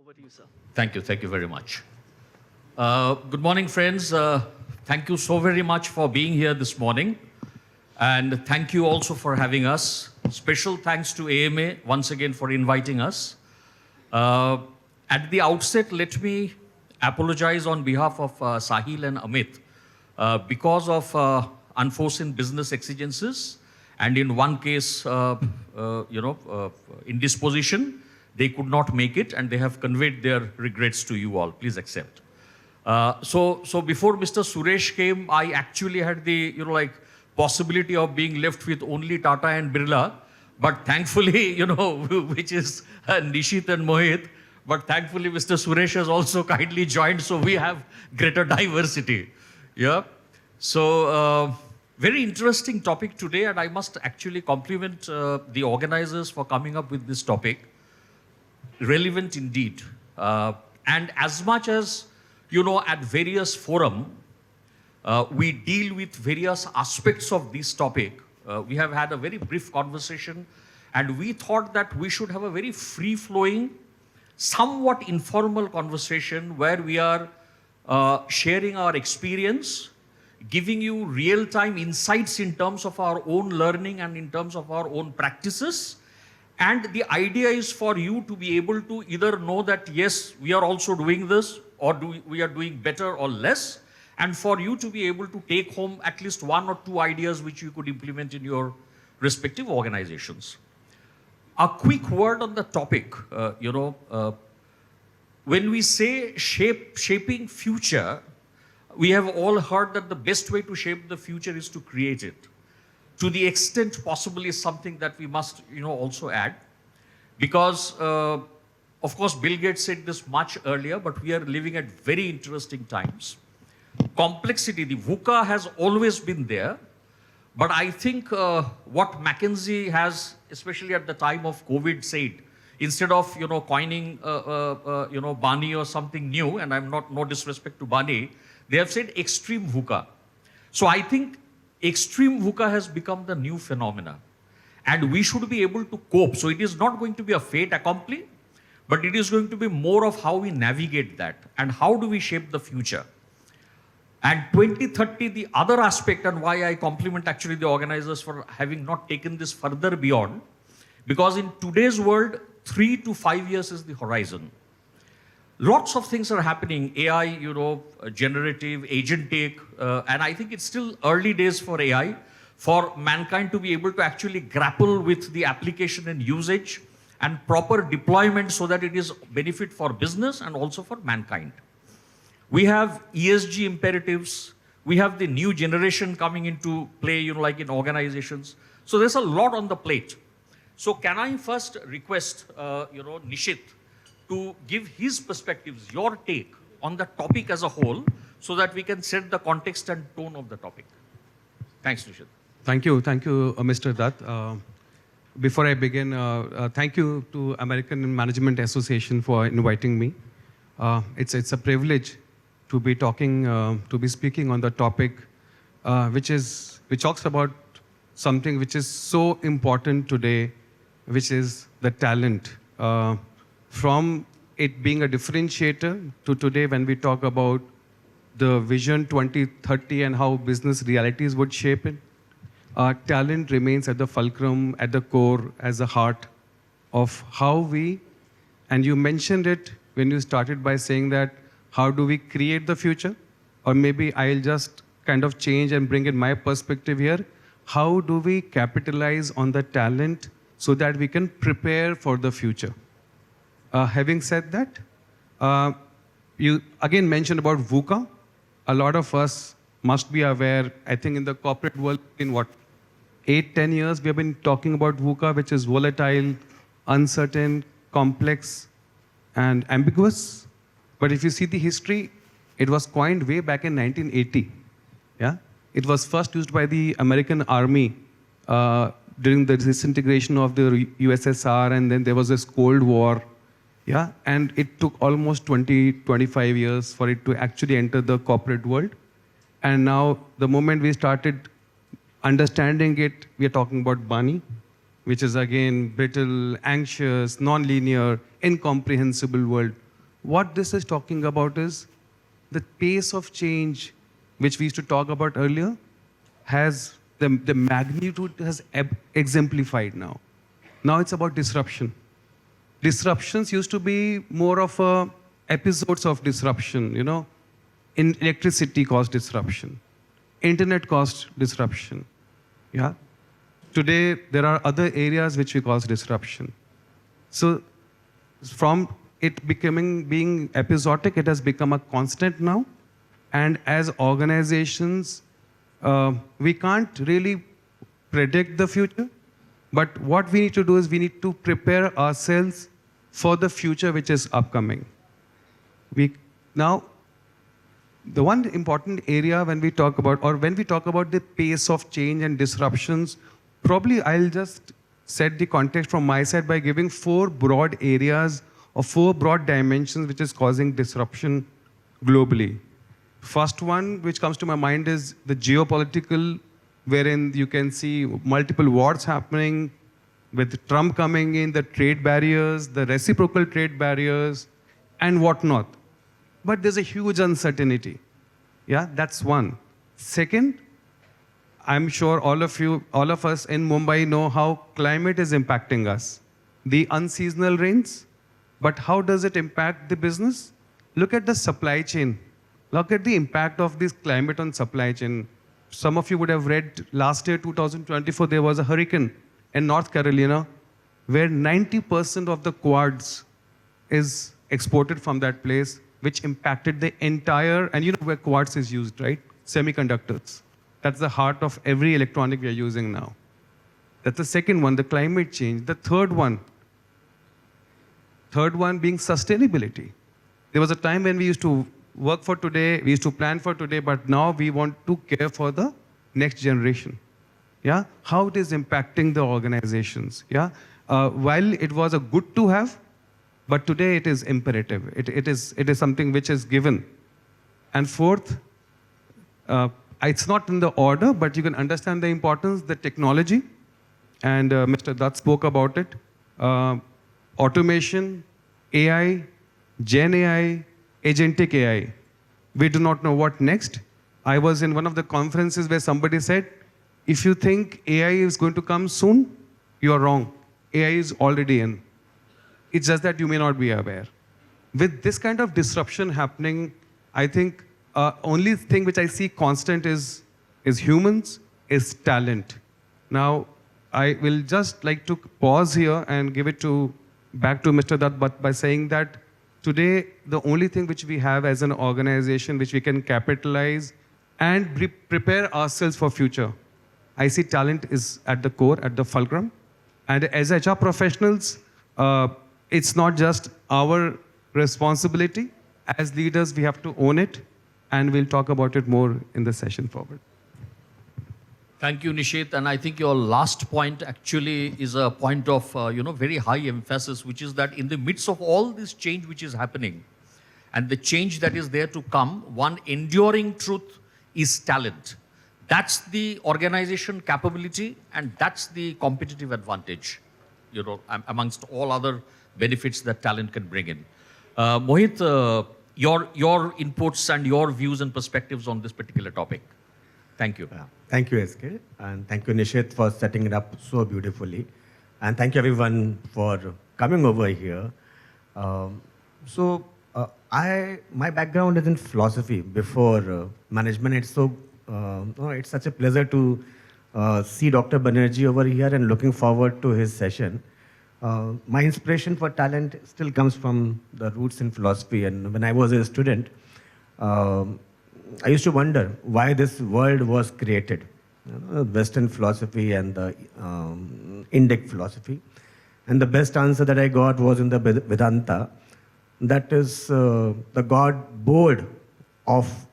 Over to you, sir. Thank you. Thank you very much. Good morning, friends. Thank you so very much for being here this morning. And thank you also for having us. Special thanks to AMA once again for inviting us. At the outset, let me apologize on behalf of Sahil and Amit because of unforeseen business exigencies. And in one case, indisposition, they could not make it and they have conveyed their regrets to you all. Please accept. So before Mr. Suresh came, I actually had the, possibility of being left with only Tata and Birla. But thankfully, which is Nishit and Mohit. But thankfully, Mr. Suresh has also kindly joined. So we have greater diversity. Yeah. So very interesting topic today. And I must actually compliment the organizers for coming up with this topic. Relevant indeed. And as much as, at various forum, we deal with various aspects of this topic. We have had a very brief conversation and we thought that we should have a very free-flowing, somewhat informal conversation where we are sharing our experience, giving you real-time insights in terms of our own learning and in terms of our own practices. And the idea is for you to be able to either know that, yes, we are also doing this, or we are doing better or less, and for you to be able to take home at least one or two ideas which you could implement in your respective organizations. A quick word on the topic, when we say shaping future, we have all heard that the best way to shape the future is to create it. To the extent possible is something that we must, also add. Because, of course, Bill Gates said this much earlier, but we are living at very interesting times. Complexity, the VUCA has always been there. But I think what McKinsey has, especially at the time of COVID, said, instead of, coining, Bani or something new, and I'm no disrespect to Bani, they have said extreme VUCA. So I think extreme VUCA has become the new phenomena. And we should be able to cope. So it is not going to be a fait accompli, but it is going to be more of how we navigate that and how do we shape the future. And 2030, the other aspect, and why I compliment actually the organizers for having not taken this further beyond, because in today's world, 3 to 5 years is the horizon. Lots of things are happening, AI, generative, agentic, and I think it's still early days for AI, for mankind to be able to actually grapple with the application and usage and proper deployment so that it is benefit for business and also for mankind. We have ESG imperatives, we have the new generation coming into play, like in organizations. So there's a lot on the plate. So can I first request, Nishit, to give his perspectives, your take on the topic as a whole, so that we can set the context and tone of the topic. Thanks, Nishit. Thank you, Mr. Dutt. Before I begin, thank you to American Management Association for inviting me. It's a privilege to be speaking on the topic, which talks about something which is so important today, which is the talent. From it being a differentiator to today when we talk about the vision 2030 and how business realities would shape it, talent remains at the fulcrum, at the core, as the heart of how we, and you mentioned it when you started by saying that, how do we create the future? Or maybe I'll just kind of change and bring in my perspective here. How do we capitalize on the talent so that we can prepare for the future? Having said that, you again mentioned about VUCA. A lot of us must be aware, I think in the corporate world, in 8-10 years, we have been talking about VUCA, which is volatile, uncertain, complex, and ambiguous. But if you see the history, it was coined way back in 1980. Yeah? It was first used by the American Army during the disintegration of the USSR, and then there was this Cold War. Yeah, and it took almost 20-25 years for it to actually enter the corporate world. And now, the moment we started understanding it, we are talking about Bani, which is again brittle, anxious, non-linear, incomprehensible world. what this is talking about is the pace of change, which we used to talk about earlier, has the magnitude has exemplified now. Now it's about disruption. Disruptions used to be more of episodes of disruption, in electricity cost disruption, internet cost disruption. Yeah. Today, there are other areas which we cause disruption. So from it being episodic, it has become a constant now. And as organizations, we can't really predict the future. But what we need to do is we need to prepare ourselves for the future which is upcoming. Now, the one important area when we talk about the pace of change and disruptions, probably I'll just set the context from my side by giving 4 broad areas or 4 broad dimensions which is causing disruption globally. First one which comes to my mind is the geopolitical, wherein you can see multiple wars happening, with Trump coming in, the trade barriers, the reciprocal trade barriers, and whatnot. But there's a huge uncertainty. Yeah, that's one. Second, I'm sure all of us in Mumbai know how climate is impacting us. The unseasonal rains, but how does it impact the business? Look at the supply chain. Look at the impact of this climate on supply chain. Some of you would have read last year, 2024, there was a hurricane in North Carolina where 90% of the quartz is exported from that place, which impacted the entire, and you know where quartz is used, right? Semiconductors. That's the heart of every electronic we are using now. That's the second one, the climate change. The third one being sustainability. There was a time when we used to work for today, we used to plan for today, but now we want to care for the next generation. Yeah, how it is impacting the organizations. Yeah, while it was a good to have, but today it is imperative. It is something which is given. And fourth, it's not in the order, but you can understand the importance, the technology. And Mr. Dutt spoke about it. Automation, AI, Gen AI, agentic AI. We do not know what next. I was in one of the conferences where somebody said, if you think AI is going to come soon, you are wrong. AI is already in. It's just that you may not be aware. With this kind of disruption happening, I think only thing which I see constant is humans, is talent. Now, I will just like to pause here and give it back to Mr. Dutt, but by saying that today, the only thing which we have as an organization which we can capitalize and prepare ourselves for future, I see talent is at the core, at the fulcrum. And as HR professionals, it's not just our responsibility. As leaders, we have to own it, and we'll talk about it more in the session forward. Thank you, Nishit. And I think your last point actually is a point of very high emphasis, which is that in the midst of all this change which is happening, and the change that is there to come, one enduring truth is talent. That's the organization capability, and that's the competitive advantage, amongst all other benefits that talent can bring in. Mohit, your inputs and your views and perspectives on this particular topic. Thank you. Thank you, SK. And thank you, Nishit, for setting it up so beautifully. And thank you, everyone, for coming over here. My background is in philosophy before management. It's such a pleasure to see Dr. Banerjee over here and looking forward to his session. My inspiration for talent still comes from the roots in philosophy. And when I was a student, I used to wonder why this world was created. Western philosophy and the Indic philosophy. And the best answer that I got was in the Vedanta. That is the God bored of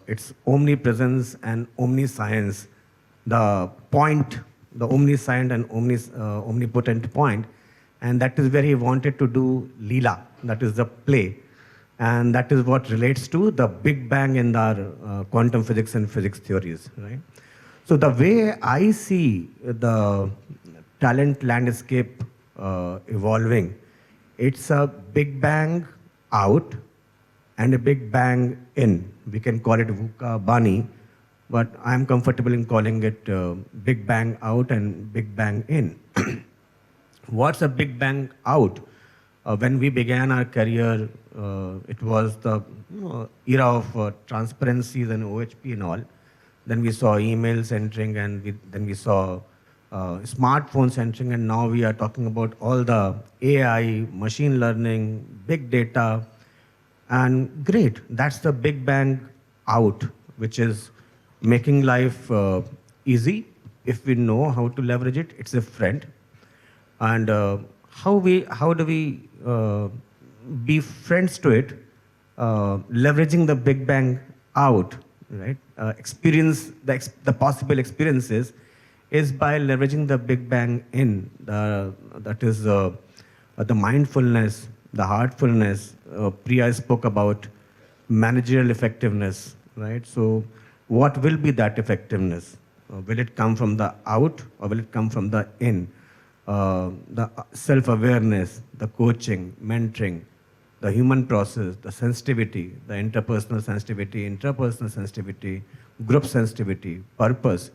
its omnipresence and omniscience, the omniscient and omnipotent point. And that is where he wanted to do Leela, that is the play. And that is what relates to the Big Bang in our quantum physics and physics theories, right? So the way I see the talent landscape evolving, it's a Big Bang out and a big bang in. We can call it VUCA, Bani, but I'm comfortable in calling it big bang out and big bang in. What's a big bang out? When we began our career, it was the era of transparencies and OHP and all. Then we saw emails entering, and then we saw smartphones entering, and now we are talking about all the AI, machine learning, big data, and great. That's the big bang out, which is making life easy. If we know how to leverage it, it's a friend. And how do we be friends to it, leveraging the big bang out, right? Experience the possible experiences is by leveraging the big bang in. That is the mindfulness, the heartfulness. Priya spoke about managerial effectiveness, right? So what will be that effectiveness? Will it come from the out or will it come from the in? The self-awareness, the coaching, mentoring, the human process, the sensitivity, the interpersonal sensitivity, intrapersonal sensitivity, group sensitivity, purpose,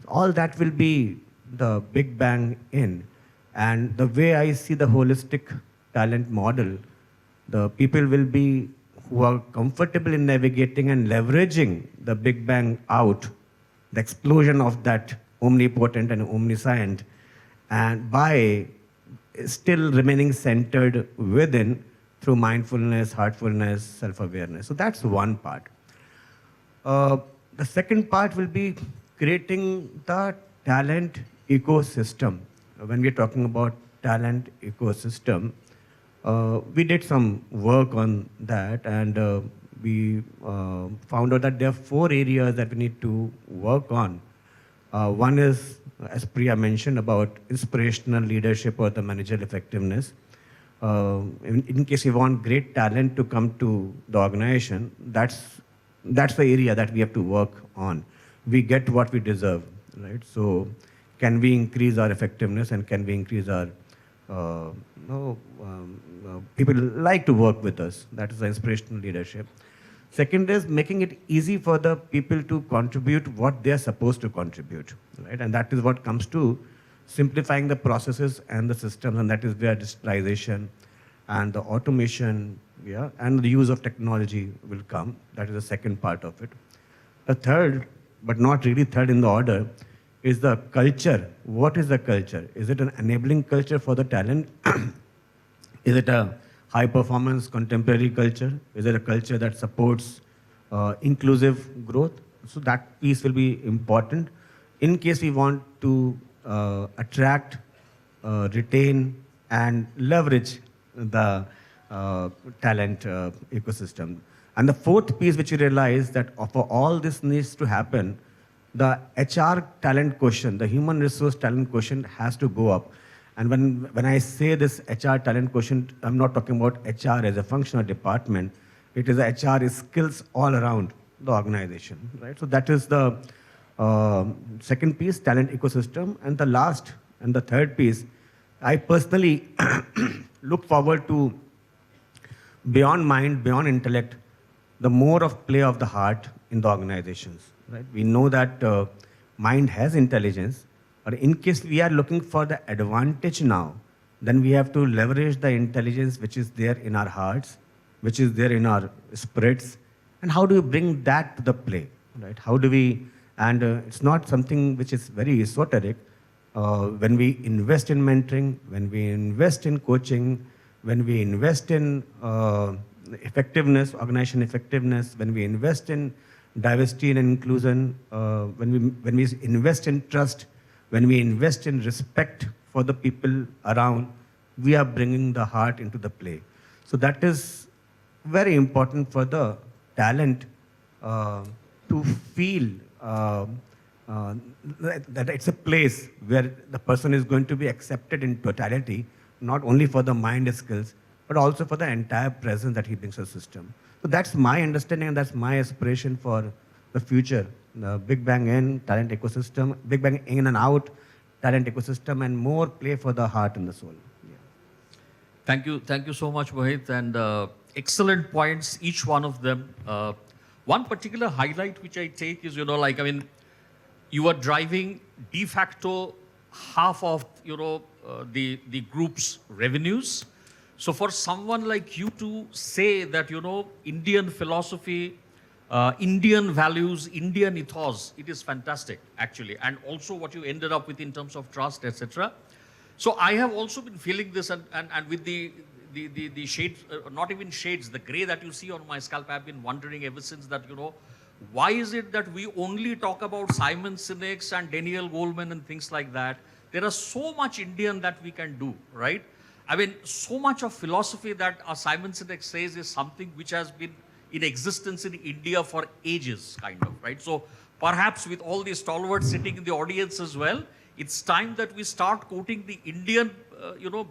all that will be the big bang in. And the way I see the holistic talent model, the people will be who are comfortable in navigating and leveraging the big bang out, the explosion of that omnipotent and omniscient, and by still remaining centered within through mindfulness, heartfulness, self-awareness. So that's one part. The second part will be creating the talent ecosystem. When we're talking about talent ecosystem, we did some work on that, and we found out that there are 4 areas that we need to work on. One is, as Priya mentioned, about inspirational leadership or the managerial effectiveness. In case you want great talent to come to the organization, that's the area that we have to work on. We get what we deserve, right? So can we increase our effectiveness, and can we increase our people like to work with us? That is the inspirational leadership. Second is making it easy for the people to contribute what they are supposed to contribute, right? And that is what comes to simplifying the processes and the systems, and that is where digitalization and the automation, and the use of technology will come. That is the second part of it. The third, but not really third in the order, is the culture. What is the culture? Is it an enabling culture for the talent? Is it a high-performance contemporary culture? Is it a culture that supports inclusive growth? So that piece will be important in case we want to attract, retain, and leverage the talent ecosystem. And the fourth piece which you realize that for all this needs to happen, the HR talent quotient, the human resource talent quotient has to go up. And when I say this HR talent quotient, I'm not talking about HR as a functional department. It is HR skills all around the organization, right? So that is the second piece, talent ecosystem. And the last and the third piece, I personally look forward to beyond mind, beyond intellect, the more of play of the heart in the organizations, right? We know that mind has intelligence, but in case we are looking for the advantage now, then we have to leverage the intelligence which is there in our hearts, which is there in our spirits, and how do we bring that to the play, right? How do we, and it's not something which is very esoteric. When we invest in mentoring, when we invest in coaching, when we invest in effectiveness, organization effectiveness, when we invest in diversity and inclusion, when we invest in trust, when we invest in respect for the people around, we are bringing the heart into the play. So that is very important for the talent to feel that it's a place where the person is going to be accepted in totality, not only for the mind skills, but also for the entire presence that he brings to the system. So that's my understanding and that's my aspiration for the future. The Big Bang in, talent ecosystem, Big Bang in and out, talent ecosystem, and more play for the heart and the soul. Yeah. Thank you so much, Mohit. And Excellent points, each one of them. One particular highlight which I take is, you are driving de facto half of, the group's revenues. So for someone like you to say that, Indian philosophy, Indian values, Indian ethos, it is fantastic, actually. And also what you ended up with in terms of trust, etc. So I have also been feeling this, and with the shades, not even shades, the gray that you see on my scalp, I've been wondering ever since that, why is it that we only talk about Simon Sinek's and Daniel Goleman and things like that? There is so much Indian that we can do, right? I mean, so much of philosophy that Simon Sinek says is something which has been in existence in India for ages, kind of, right? So perhaps with all these stalwarts sitting in the audience as well, it's time that we start quoting the Indian,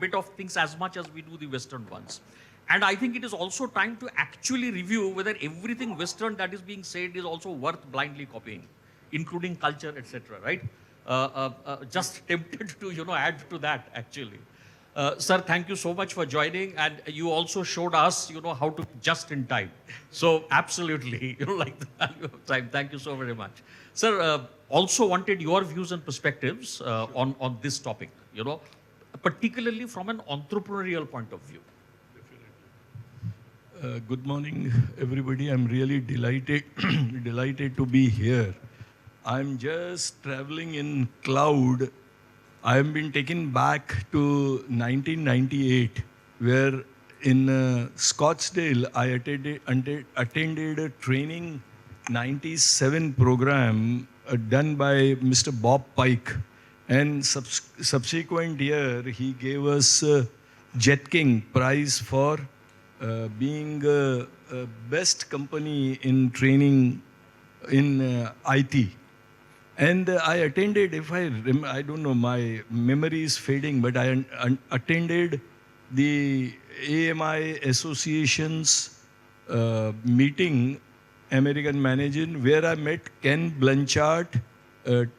bit of things as much as we do the Western ones. And I think it is also time to actually review whether everything Western that is being said is also worth blindly copying, including culture, etc., right? Just tempted to, add to that, actually. Sir, thank you so much for joining, and you also showed us, how to just in time. So absolutely, like the value of time. Thank you so very much. Sir, also wanted your views and perspectives on this topic, particularly from an entrepreneurial point of view. Good morning, everybody. I'm really delighted, delighted to be here. I'm just traveling in cloud. I have been taken back to 1998, where in Scottsdale, I attended a training 97 program done by Mr. Bob Pike. And subsequent year, he gave us Jetking prize for being best company in training in IT. And I attended, I don't know, my memory is fading, but I attended the AMI Association's meeting, American Managing, where I met Ken Blanchard,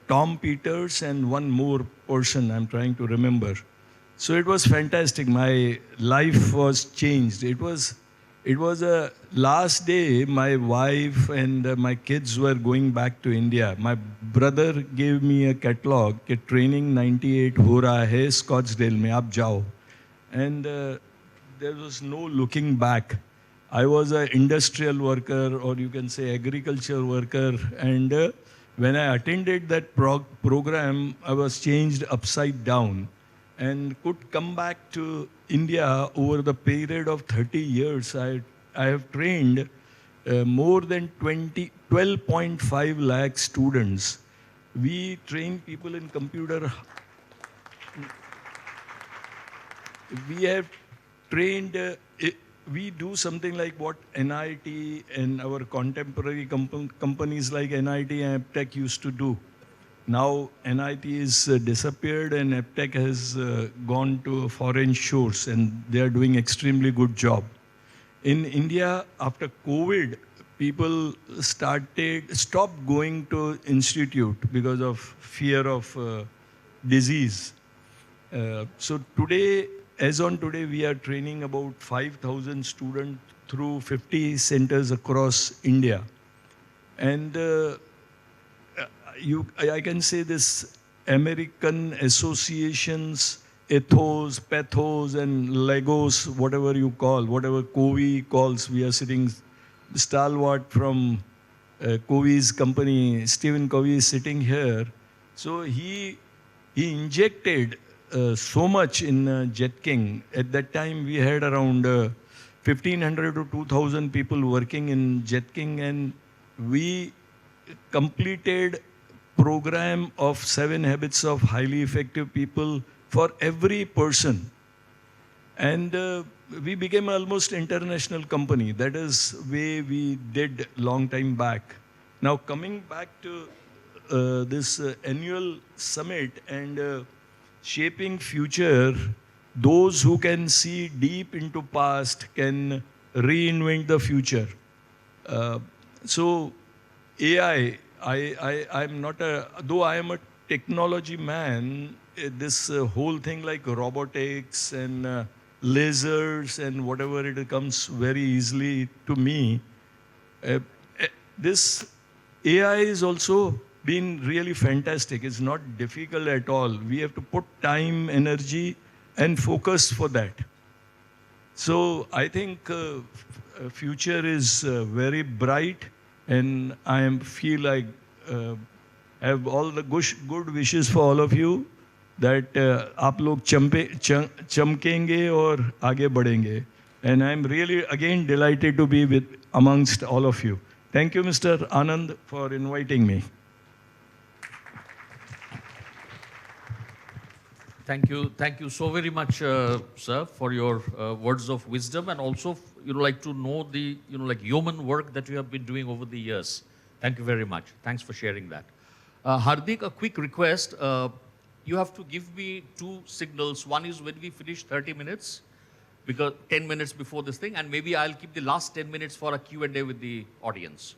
Tom Peters, and one more person I'm trying to remember. So it was fantastic. My life was changed. It was a last day. My wife and my kids were going back to India. My brother gave me a catalog. कि training 98 हो रहा है Scottsdale में आप जाओ. And there was no looking back. I was an industrial worker, or you can say agriculture worker. And when I attended that program, I was changed upside down, and could come back to India over the period of 30 years. I have trained more than 12.5 lakh students. We train people in computer. We have trained, we do something like what NIT and our contemporary companies like NIT and Tech used to do. Now NIT is disappeared and EPTech has gone to foreign shores, and they are doing extremely good job. In India, after COVID, people stopped going to institute because of fear of disease. So today, as on today, we are training about 5,000 students through 50 centers across India. And I can say this American associations, ethos, pathos, and Legos, whatever you call, whatever Covey calls, we are sitting, stalwart from Covey's company, Stephen Covey is sitting here. So he injected so much in Jetking. At that time, we had around 1,500 to 2,000 people working in Jetking, and we completed program of 7 habits of highly effective people for every person. And we became almost international company. That is way we did long time back. Now coming back to this annual summit and shaping future, those who can see deep into past can reinvent the future. So AI, I'm not though I am a technology man, this whole thing like robotics and lasers and whatever, it comes very easily to me. This AI is also been really fantastic. It's not difficult at all. We have to put time, energy, and focus for that. So I think future is very bright, and feel like have all the good wishes for all of you that आप लोग चमकेंगे और आगे बढ़ेंगे. And I'm really again delighted to be with amongst all of you. Thank you, Mr. Anand, for inviting me. Thank you so very much, sir, for your words of wisdom, and also, like to know the, like yeoman work that you have been doing over the years. Thank you very much. Thanks for sharing that. Hardik, a quick request. You have to give me 2 signals. One is when we finish 30 minutes, because 10 minutes before this thing, and maybe I'll keep the last 10 minutes for a Q&A with the audience.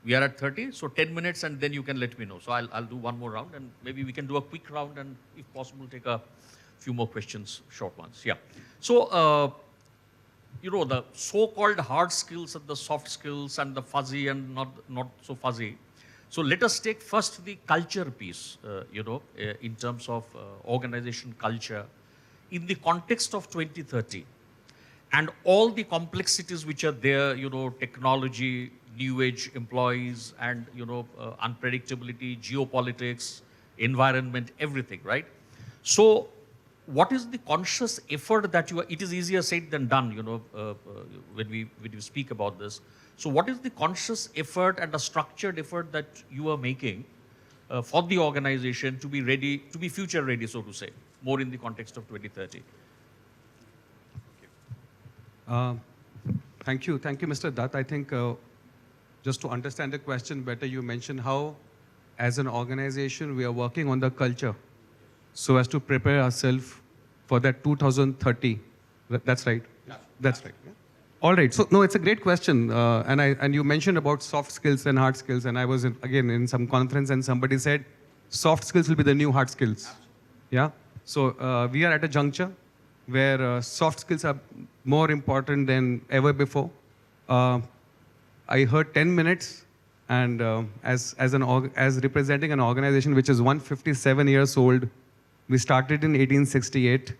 We are at 30, so 10 minutes, and then you can let me know. So I'll do one more round, and maybe we can do a quick round, and if possible, take a few more questions, short ones. Yeah. So, the so-called hard skills and the soft skills and the fuzzy and not so fuzzy. So let us take first the culture piece, in terms of organization culture in the context of 2030 and all the complexities which are there, technology, new age employees, and, unpredictability, geopolitics, environment, everything, right? So what is the conscious effort that it is easier said than done, when we speak about this. So what is the conscious effort and the structured effort that you are making for the organization to be ready, to be future ready, so to say, more in the context of 2030? Thank you, Mr. Dutt. I think just to understand the question better, you mentioned how, as an organization, we are working on the culture so as to prepare ourselves for that 2030. That's right. Yeah. That's right. Yeah. All right. So, no, it's a great question. And you mentioned about soft skills and hard skills. And I was, again, in some conference, and somebody said, soft skills will be the new hard skills. Absolutely. Yeah. So we are at a juncture where soft skills are more important than ever before. I heard 10 minutes, and as representing an organization which is 157 years old, we started in 1868.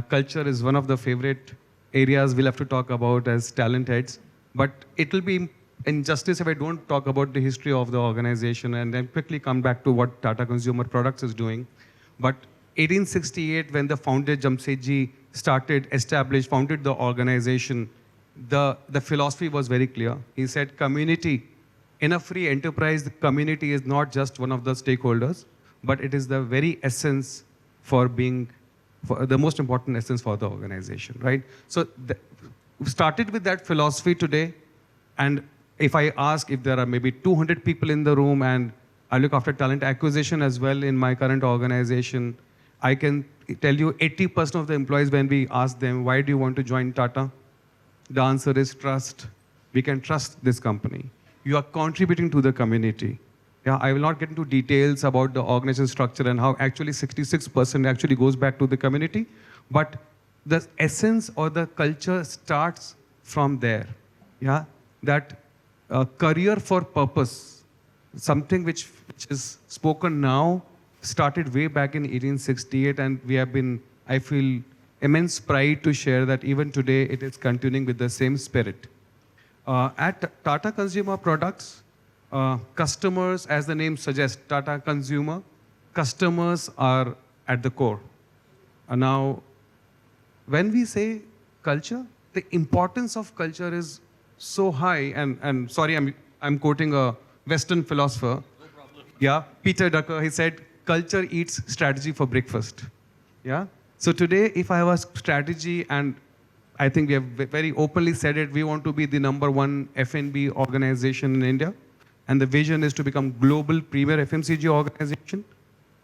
Culture is one of the favorite areas we'll have to talk about as talent heads. But it will be injustice if I don't talk about the history of the organization and then quickly come back to what Tata Consumer Products is doing. But 1868, when the founder Jamsetji founded the organization, the philosophy was very clear. He said, community, in a free enterprise, the community is not just one of the stakeholders, but it is the very essence for the most important essence for the organization, right? So we started with that philosophy today. And if I ask if there are maybe 200 people in the room, and I look after talent acquisition as well in my current organization, I can tell you 80% of the employees, when we ask them, why do you want to join Tata? The answer is trust. We can trust this company. You are contributing to the community. Yeah, I will not get into details about the organization structure and how actually 66% actually goes back to the community. But the essence or the culture starts from there. Yeah, that career for purpose, something which is spoken now, started way back in 1868, and we have been, I feel, immense pride to share that even today it is continuing with the same spirit. At Tata Consumer Products, customers, as the name suggests, Tata Consumer, customers are at the core. Now, when we say culture, the importance of culture is so high, and sorry, I'm quoting a Western philosopher. No problem. Yeah, Peter Drucker, he said, culture eats strategy for breakfast. Yeah. So today, if I have a strategy, and I think we have very openly said it, we want to be the #1 F&B organization in India, and the vision is to become global premier FMCG organization.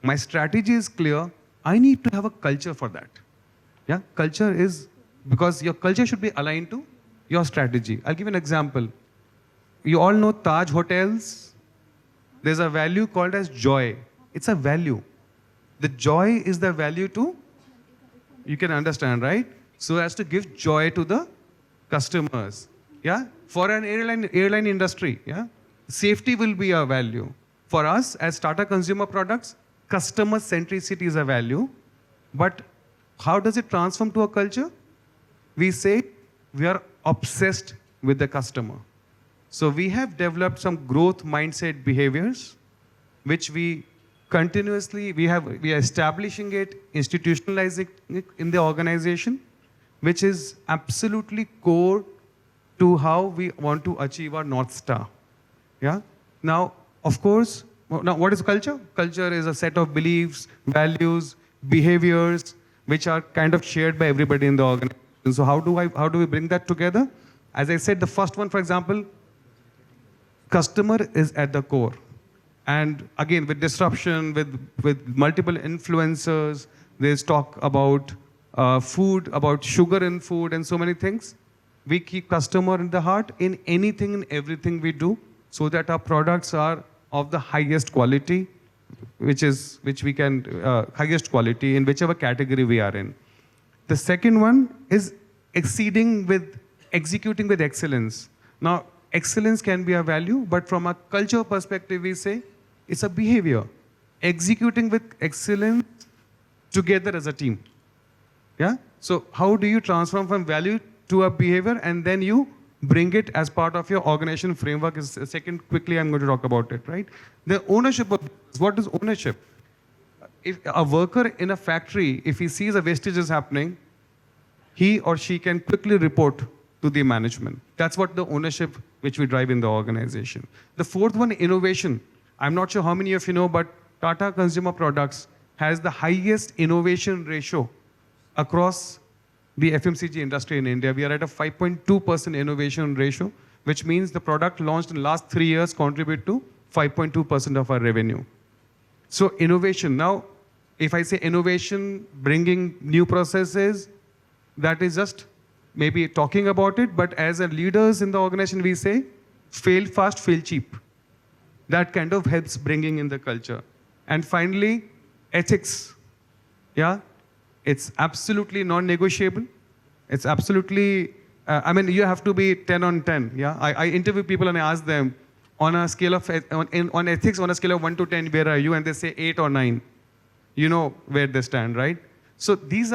My strategy is clear. I need to have a culture for that. Yeah, culture is, because your culture should be aligned to your strategy. I'll give an example. You all know Taj Hotels. There's a value called as joy. It's a value. The joy is the value to You can understand, right? So as to give joy to the customers. Yeah? For an airline industry, yeah? Safety will be a value. For us as Tata Consumer Products, customer centricity is a value. But how does it transform to a culture? We say we are obsessed with the customer. So we have developed some growth mindset behaviors, which we continuously, we are establishing it, institutionalizing it in the organization, which is absolutely core to how we want to achieve our North Star. Yeah? Now, of course, now what is culture? Culture is a set of beliefs, values, behaviors, which are kind of shared by everybody in the organization. So how do we bring that together? As I said, the first one, for example, customer is at the core. And again, with disruption, with multiple influencers, there's talk about food, about sugar in food, and so many things. We keep customer in the heart in anything and everything we do, so that our products are of the highest quality, highest quality in whichever category we are in. The second one is exceeding with, executing with excellence. Now, excellence can be a value, but from a culture perspective, we say it's a behavior. Executing with excellence together as a team. Yeah? So how do you transform from value to a behavior, and then you bring it as part of your organization framework? Is a second, quickly I'm going to talk about it, right? The ownership of, what is ownership? If a worker in a factory, if he sees a wastage is happening, he or she can quickly report to the management. That's what the ownership which we drive in the organization. The fourth one, innovation. I'm not sure how many of you know, but Tata Consumer Products has the highest innovation ratio across the FMCG industry in India. We are at a 5.2% innovation ratio, which means the product launched in the last 3 years contribute to 5.2% of our revenue. So innovation. Now, if I say innovation, bringing new processes, that is just maybe talking about it, but as a leaders in the organization, we say, fail fast, fail cheap. That kind of helps bringing in the culture. And finally, ethics. Yeah, it's absolutely non-negotiable. It's absolutely, you have to be 10 on 10. Yeah, I interview people and I ask them, on a scale of, on ethics, on a scale of 1 to 10, where are you? And they say 8 or 9. You know where they stand, right? So this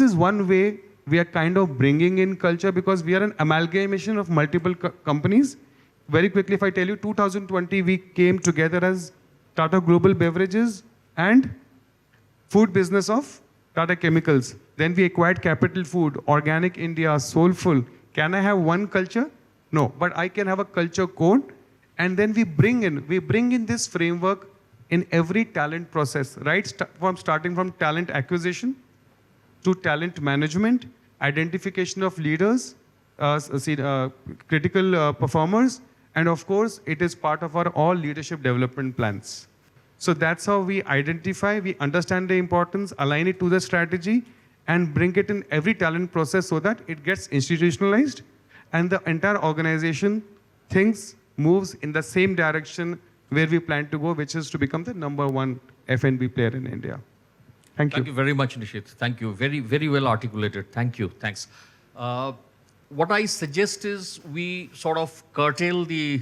is one way we are kind of bringing in culture, because we are an amalgamation of multiple companies. Very quickly, if I tell you, 2020, we came together as Tata Global Beverages and food business of Tata Chemicals. Then we acquired Capital Food, Organic India, Soulful. Can I have one culture? No, but I can have a culture code. And then we bring in this framework in every talent process, right? Starting from talent acquisition to talent management, identification of leaders, critical performers, and of course, it is part of our all leadership development plans. So that's how we identify, we understand the importance, align it to the strategy, and bring it in every talent process so that it gets institutionalized, and the entire organization moves in the same direction where we plan to go, which is to become the #1 F&B player in India. Thank you. Thank you very much, Nishit. Thank you. Very, very well articulated. Thank you. Thanks. What I suggest is we sort of curtail the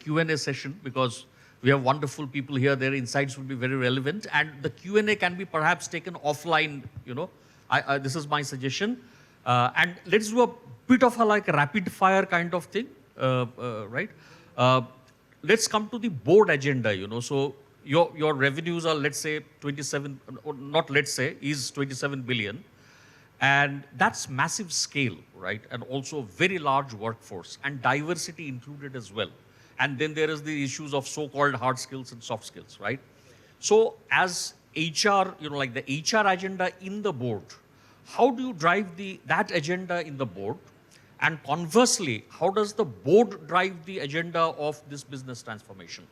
Q&A session, because we have wonderful people here. Their insights will be very relevant, and the Q&A can be perhaps taken offline. This is my suggestion. And let's do a bit of a rapid fire kind of thing, right? Let's come to the board agenda. So your revenues are, let's say, 27, or not let's say, is 27 billion. And that's massive scale, right? And also very large workforce, and diversity included as well. And then there is the issues of so-called hard skills and soft skills, right? So as HR, like the HR agenda in the board, how do you drive that agenda in the board? And conversely, how does the board drive the agenda of this business transformation?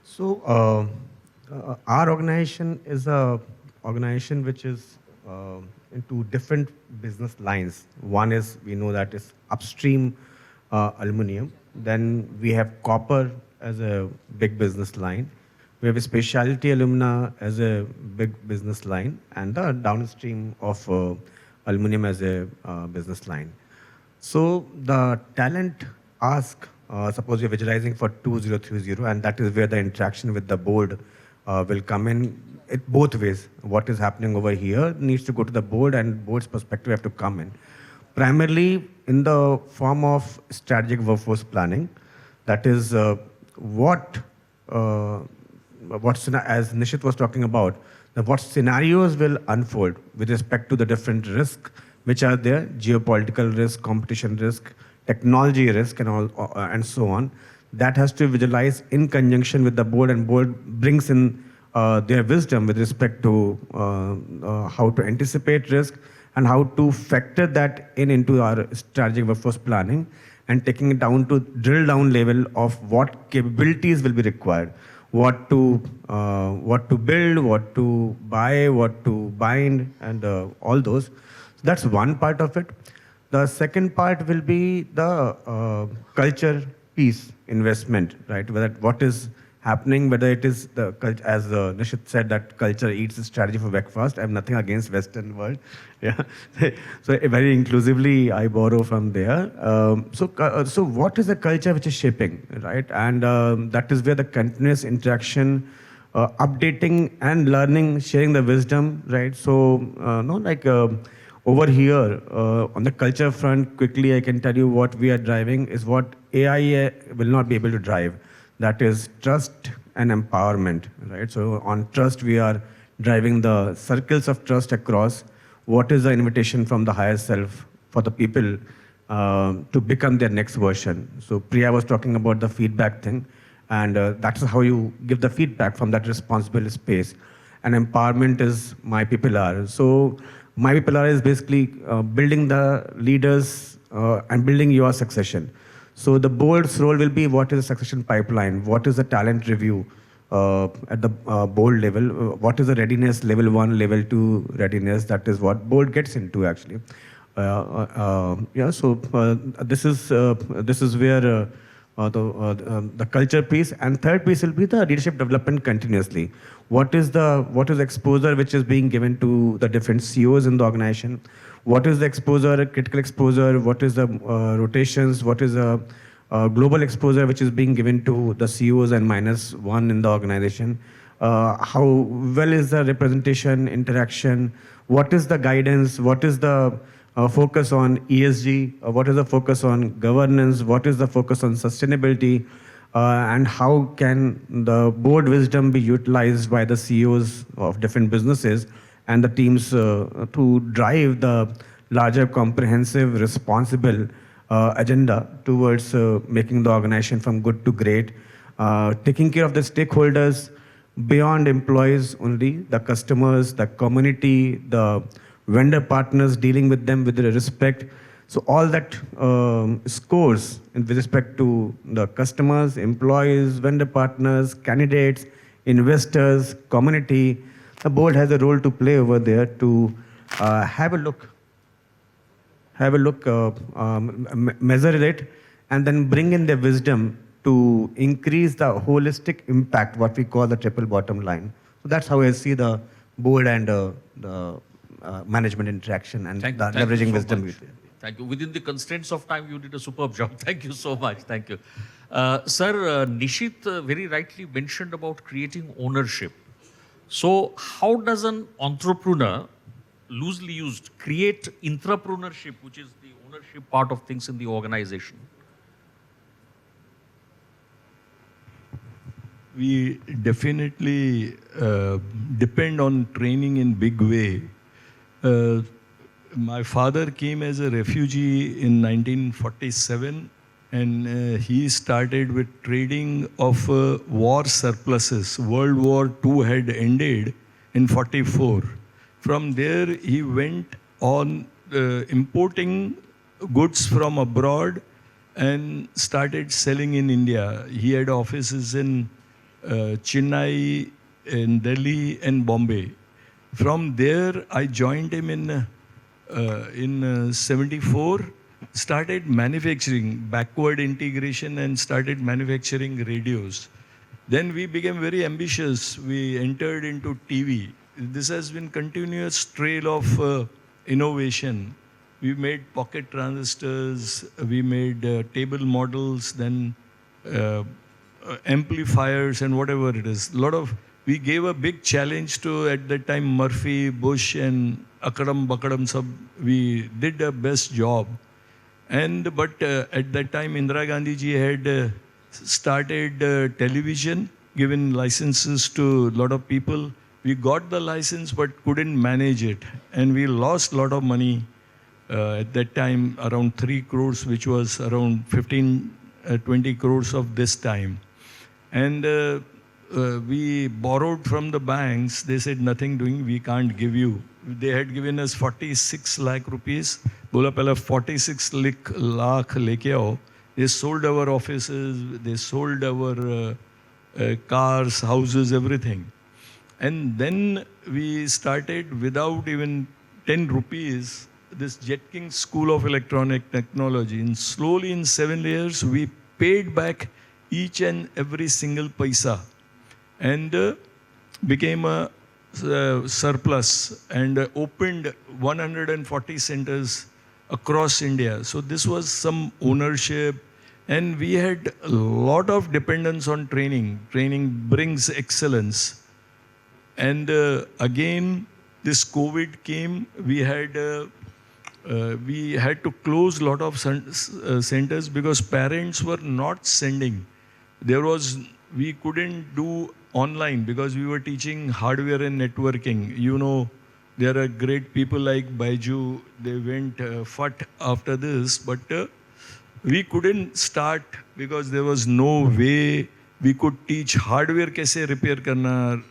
So our organization is a organization which is into different business lines. One is, we know that is upstream aluminum. Then we have copper as a big business line. We have a specialty alumna as a big business line and the downstream of aluminum as a business line. So the talent ask, suppose you're visualizing for 2030, and that is where the interaction with the board will come in. It both ways. What is happening over here needs to go to the board, and board's perspective have to come in. Primarily in the form of strategic workforce planning. That is what as Nishit was talking about, what scenarios will unfold with respect to the different risks which are there, geopolitical risk, competition risk, technology risk, and all, and so on. That has to visualize in conjunction with the board, and board brings in their wisdom with respect to how to anticipate risk and how to factor that into our strategic workforce planning, and taking it down to drill down level of what capabilities will be required, what to build, what to buy, what to bind, and all those. So that's one part of it. The second part will be the culture piece investment, right? Whether what is happening, whether it is the culture, as Nishit said, that culture eats strategy for breakfast. I have nothing against Western world. Yeah. So very inclusively, I borrow from there. So what is the culture which is shaping, right? And that is where the continuous interaction, updating and learning, sharing the wisdom, right? So, over here, on the culture front, quickly I can tell you what we are driving is what AI will not be able to drive. That is trust and empowerment, right? So on trust, we are driving the circles of trust across. What is the invitation from the higher self for the people to become their next version? So Priya was talking about the feedback thing, and that's how you give the feedback from that responsible space. And empowerment is my people are. So my people are is basically building the leaders and building your succession. So the board's role will be what is the succession pipeline, what is the talent review at the board level, what is the readiness level 1, level 2 readiness, that is what board gets into actually. This is where the culture piece, and third piece will be the leadership development continuously. What is the exposure which is being given to the different CEOs in the organization? What is the exposure, critical exposure? What is the rotations? What is the global exposure which is being given to the CEOs and -1 in the organization? How well is the representation, interaction? What is the guidance? What is the focus on ESG? What is the focus on governance? What is the focus on sustainability? And how can the board wisdom be utilized by the CEOs of different businesses and the teams to drive the larger, comprehensive, responsible agenda towards making the organization from good to great, taking care of the stakeholders beyond employees only, the customers, the community, the vendor partners, dealing with them with respect. So all that scores with respect to the customers, employees, vendor partners, candidates, investors, community. The board has a role to play over there to have a look, measure it, and then bring in their wisdom to increase the holistic impact, what we call the triple bottom line. So that's how I see the board and the management interaction and leveraging wisdom. Much. Thank you. Within the constraints of time, you did a superb job. Thank you so much. Thank you. Sir, Nishit very rightly mentioned about creating ownership. So how does an entrepreneur, loosely used, create intrapreneurship, which is the ownership part of things in the organization? We definitely depend on training in big way. My father came as a refugee in 1947, and he started with trading of war surpluses. World War II had ended in 44. From there, he went on importing goods from abroad and started selling in India. He had offices in Chennai, in Delhi, and Bombay. From there, I joined him in 74, started manufacturing, backward integration, and started manufacturing radios. Then we became very ambitious. We entered into TV. This has been continuous trail of innovation. We made pocket transistors, we made table models, then amplifiers and whatever it is. We gave a big challenge to, at that time, Murphy, Bush and Akadam, Bakadam sab. We did the best job. But at that time, Indira Gandhi ji had started television, given licenses to a lot of people. We got the license but couldn't manage it. And we lost a lot of money at that time, around 3 crores, which was around 20 crores of this time. And we borrowed from the banks. They said, nothing doing, we can't give you. They had given us 46 lakh rupees. Bola pehla 46 lakh leke aao. They sold our offices, they sold our cars, houses, everything. And then we started without even 10 rupees, this Jetking School of Electronic Technology. And slowly in 7 years, we paid back each and every single paisa and became a surplus and opened 140 centers across India. So this was some ownership, and we had a lot of dependence on training. Training brings excellence. And again, this COVID came. We had to close a lot of centers because parents were not sending. We couldn't do online because we were teaching hardware and networking. You know, there are great people like Baiju. They went fat after this, but we couldn't start because there was no way we could teach hardware kaise repair karna,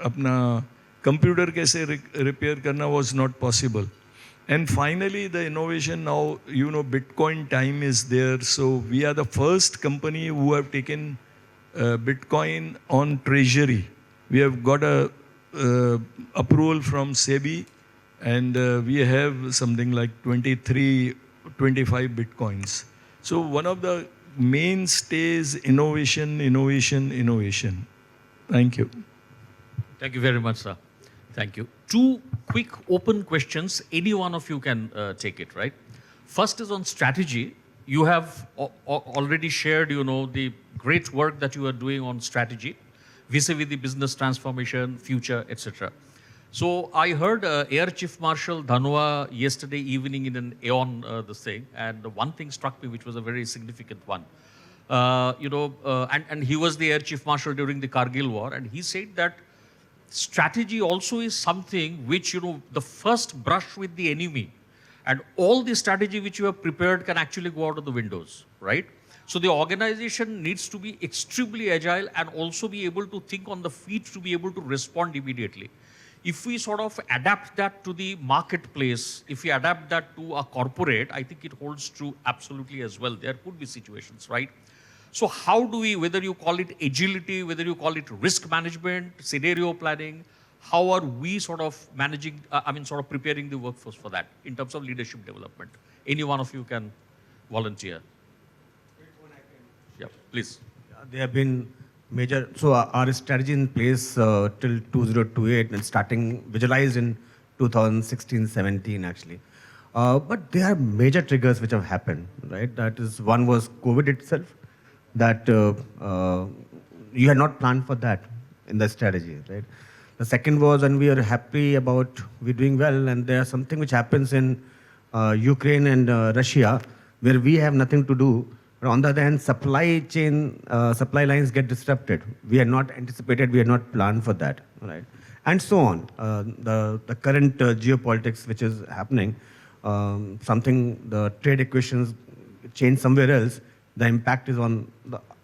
apna computer kaise repair karna was not possible. And finally, the innovation now, you know, Bitcoin time is there. So we are the first company who have taken Bitcoin on treasury. We have got a approval from SEBI, and we have something like 23, 25 Bitcoins. So one of the mainstays, innovation, innovation, innovation. Thank you. Thank you very much, sir. Thank you. 2 quick open questions. Any one of you can take it, right? First is on strategy. You have already shared, you know, the great work that you are doing on strategy, vis-a-vis the business transformation, future, etc. So I heard Air Chief Marshal Dhanwa yesterday evening in an Aeon this thing, and one thing struck me, which was a very significant one. And he was the Air Chief Marshal during the Kargil War, and he said that strategy also is something which, you know, the first brush with the enemy, and all the strategy which you have prepared can actually go out of the windows, right? So the organization needs to be extremely agile and also be able to think on the feet to be able to respond immediately. If we sort of adapt that to the marketplace, if we adapt that to a corporate, I think it holds true absolutely as well. There could be situations, right? So how do we, whether you call it agility, whether you call it risk management, scenario planning, how are we sort of managing, sort of preparing the workforce for that in terms of leadership development? Any one of you can volunteer. Yeah, please. There have been major, so our strategy in place till 2028 and starting visualized in 2016-17 actually. But there are major triggers which have happened, right? That is, one was COVID itself, that you had not planned for that in the strategy, right? The second was when we are happy about we're doing well, and there's something which happens in Ukraine and Russia where we have nothing to do. But on the other hand, supply lines get disrupted. We had not anticipated, we had not planned for that, right? And so on. The current geopolitics which is happening, the trade equations change somewhere else, the impact is on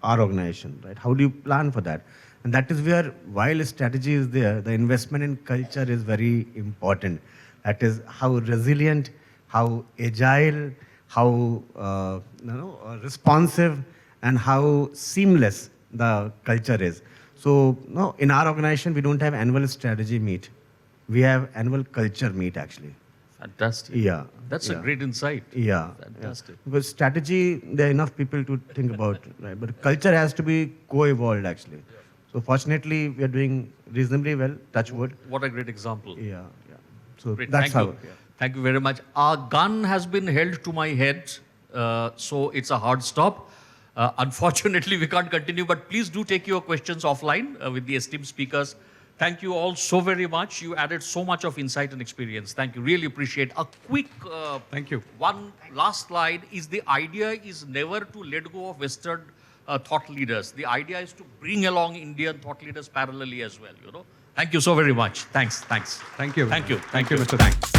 our organization, right? How do you plan for that? And that is where, while strategy is there, the investment in culture is very important. That is how resilient, how agile, how responsive, and how seamless the culture is. So no, in our organization, we don't have annual strategy meet. We have annual culture meet actually. Fantastic. Yeah. That's a great insight. Yeah. Fantastic. Yeah. Because strategy, there are enough people to think about, right? But culture has to be co-evolved actually. So fortunately, we are doing reasonably well, touch wood. What a great example. Yeah. So Great. that's Thank how. you. Thank you very much. Our gun has been held to my head, so it's a hard stop. Unfortunately, we can't continue, but please do take your questions offline with the esteemed speakers. Thank you all so very much. You added so much of insight and experience. Thank you. Really appreciate. A quick Thank you. one last slide is the idea is never to let go of Western thought leaders. The idea is to bring along Indian thought leaders parallelly as well. Thank you so very much. Thanks. Thank you. Thank you. Thank you, Mr. Thanks.